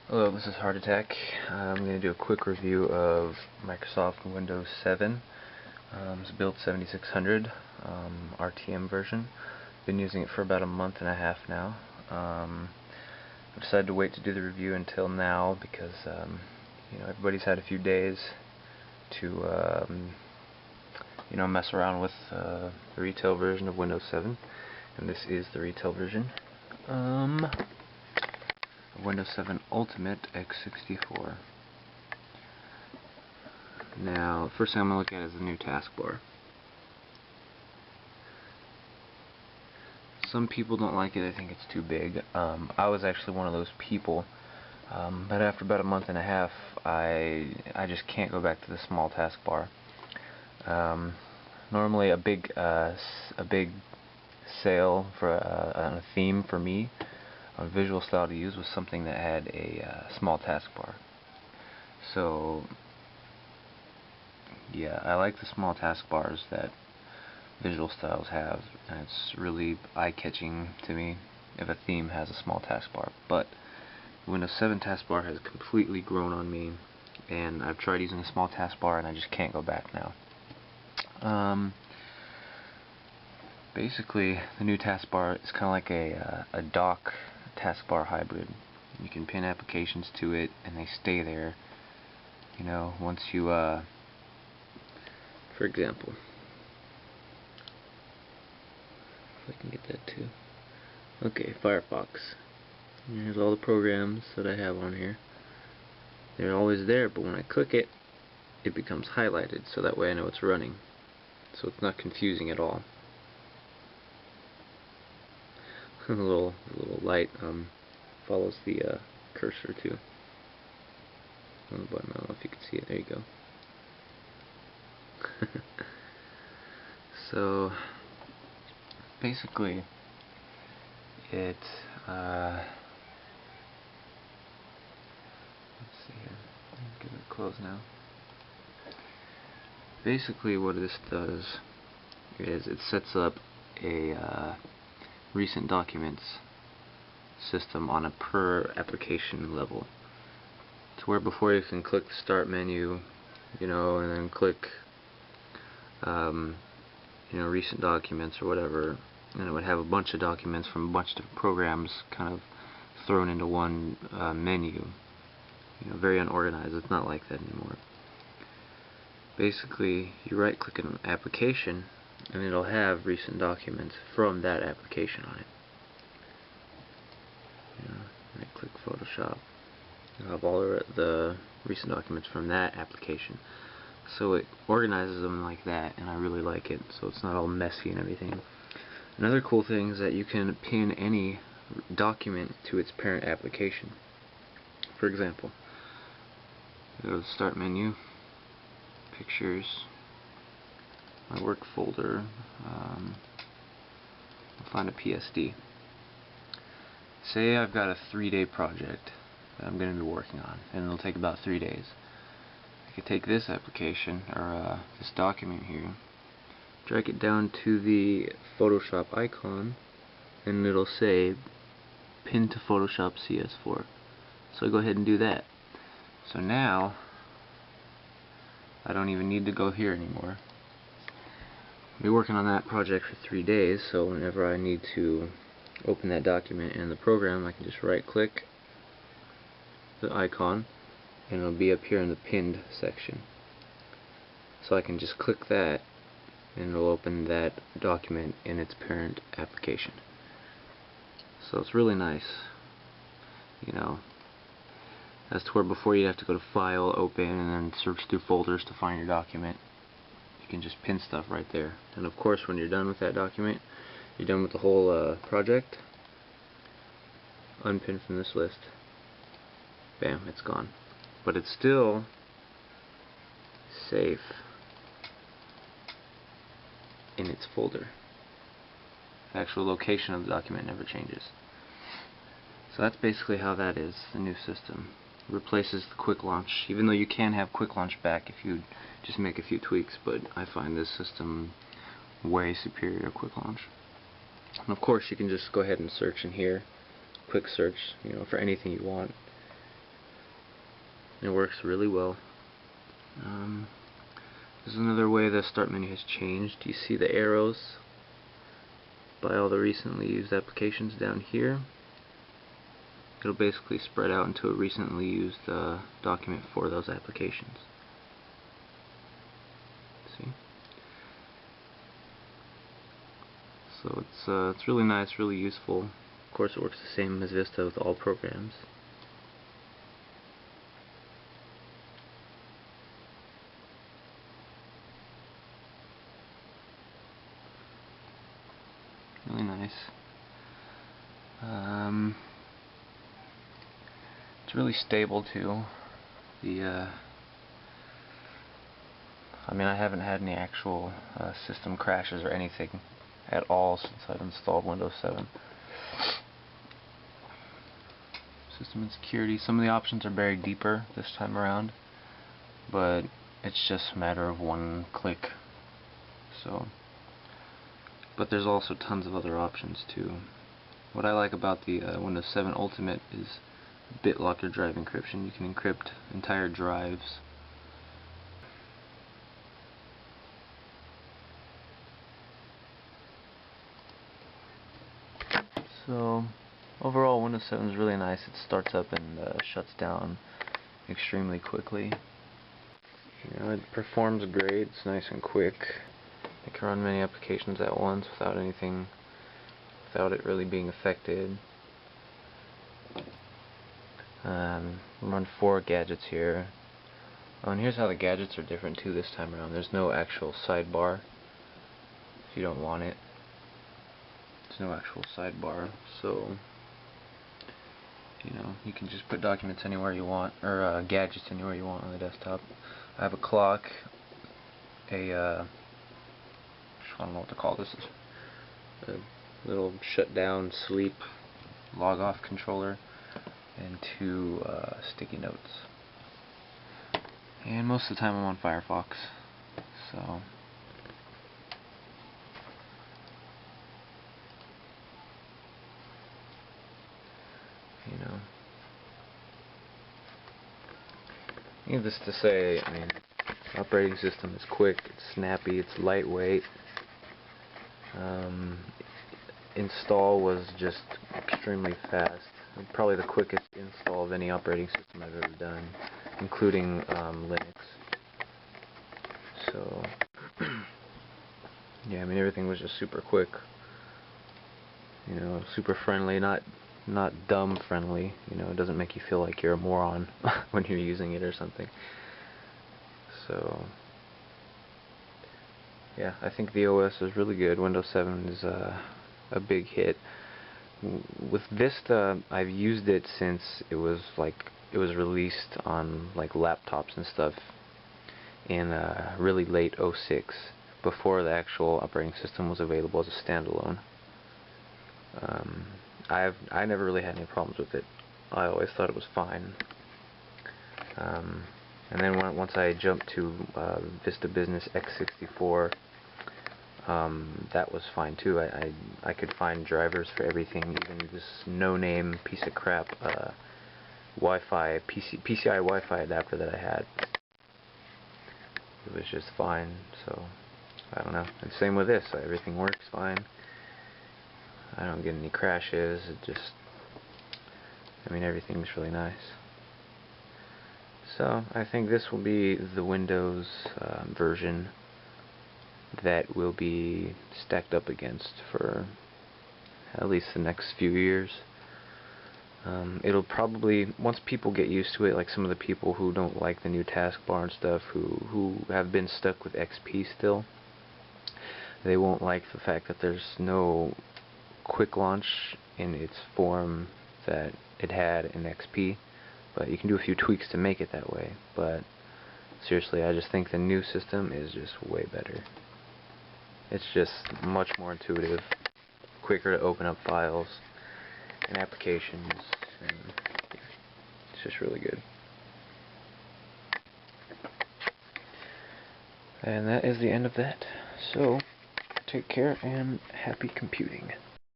Hello, this is Heart Attack. I'm going to do a quick review of Microsoft Windows 7. It's build 7600 RTM version. Been using it for about a month and a half now. I decided to wait to do the review until now because everybody's had a few days to mess around with the retail version of Windows 7, and this is the retail version. Windows 7 Ultimate x64. Now, first thing I'm going to look at is the new taskbar. Some people don't like it. I think it's too big. I was actually one of those people, but after about a month and a half, I just can't go back to the small taskbar. Normally, a big sale for a theme for me, a visual style to use, was something that had a small taskbar. So yeah, I like the small taskbars that visual styles have, and it's really eye-catching to me if a theme has a small taskbar. But the Windows 7 taskbar has completely grown on me, and I've tried using a small taskbar and I just can't go back now. Basically, the new taskbar is kind of like a dock taskbar hybrid. You can pin applications to it and they stay there. Once you, for example, if I can get that too. Okay, Firefox. Here's all the programs that I have on here. They're always there, but when I click it, it becomes highlighted, so that way I know it's running. So it's not confusing at all. The little light follows the cursor too on the button. I don't know if you can see it. There you go. So basically, it let's see here. Give it a close now. Basically, what this does is it sets up a recent documents system on a per application level, to where before you can click the start menu, and then click recent documents or whatever, and it would have a bunch of documents from a bunch of different programs kind of thrown into one menu. Very unorganized. It's not like that anymore. Basically, you right click an application and it'll have recent documents from that application on it. Right click Photoshop, you'll have all the recent documents from that application. So it organizes them like that, and I really like it, so it's not all messy and everything. Another cool thing is that you can pin any document to its parent application. For example, go to the start menu, pictures, my work folder, I'll find a PSD. Say I've got a 3-day project that I'm going to be working on, and it'll take about 3 days. I could take this application, or this document here, drag it down to the Photoshop icon, and it'll say pin to Photoshop CS4. So I go ahead and do that. So now I don't even need to go here anymore. I'll be working on that project for 3 days, so whenever I need to open that document in the program, I can just right click the icon and it'll be up here in the pinned section. So I can just click that and it'll open that document in its parent application. So it's really nice. As to where before you'd have to go to File, Open, and then search through folders to find your document. You can just pin stuff right there. And of course, when you're done with that document, you're done with the whole project, unpin from this list. Bam, it's gone. But it's still safe in its folder. The actual location of the document never changes. So that's basically how that is, the new system. It replaces the quick launch, even though you can have quick launch back if you just make a few tweaks, but I find this system way superior to quick launch. And of course, you can just go ahead and search in here, quick search, for anything you want. It works really well. There's another way the start menu has changed. You see the arrows by all the recently used applications down here. It'll basically spread out into a recently used document for those applications. See? So it's really nice, really useful. Of course, it works the same as Vista with all programs. Really nice. It's really stable too. I mean, I haven't had any actual system crashes or anything at all since I've installed Windows 7. System and security. Some of the options are buried deeper this time around, but it's just a matter of one click. So, but there's also tons of other options too. What I like about the Windows 7 Ultimate is BitLocker drive encryption. You can encrypt entire drives. So overall, Windows 7 is really nice. It starts up and shuts down extremely quickly. You know, it performs great. It's nice and quick. I can run many applications at once without it really being affected. Run 4 gadgets here. Oh, and here's how the gadgets are different too this time around. There's no actual sidebar if you don't want it. There's no actual sidebar, so you know, you can just put documents anywhere you want, or gadgets anywhere you want on the desktop. I have a clock, I don't know what to call this, a little shutdown, sleep, log off controller, and 2 sticky notes. And most of the time I'm on Firefox, so you know. Needless to say, I mean, operating system is quick, it's snappy, it's lightweight. Install was just extremely fast. Probably the quickest install of any operating system I've ever done, including Linux. So, yeah, I mean, everything was just super quick. You know, super friendly, not dumb friendly. You know, it doesn't make you feel like you're a moron when you're using it or something. So, yeah, I think the OS is really good. Windows 7 is a big hit. With Vista, I've used it since it was released on like laptops and stuff in really late '06, before the actual operating system was available as a standalone. I never really had any problems with it. I always thought it was fine. And then once I jumped to Vista Business X64, that was fine too. I could find drivers for everything, even this no-name piece of crap Wi-Fi PCI Wi-Fi adapter that I had. It was just fine. So I don't know. And same with this. Everything works fine. I don't get any crashes. It just, I mean, everything's really nice. So I think this will be the Windows version that will be stacked up against for at least the next few years. It'll probably, once people get used to it, like some of the people who don't like the new taskbar and stuff, who have been stuck with XP still, they won't like the fact that there's no quick launch in its form that it had in XP. But you can do a few tweaks to make it that way. But seriously, I just think the new system is just way better. It's just much more intuitive, quicker to open up files and applications, and it's just really good. And that is the end of that. So, take care and happy computing.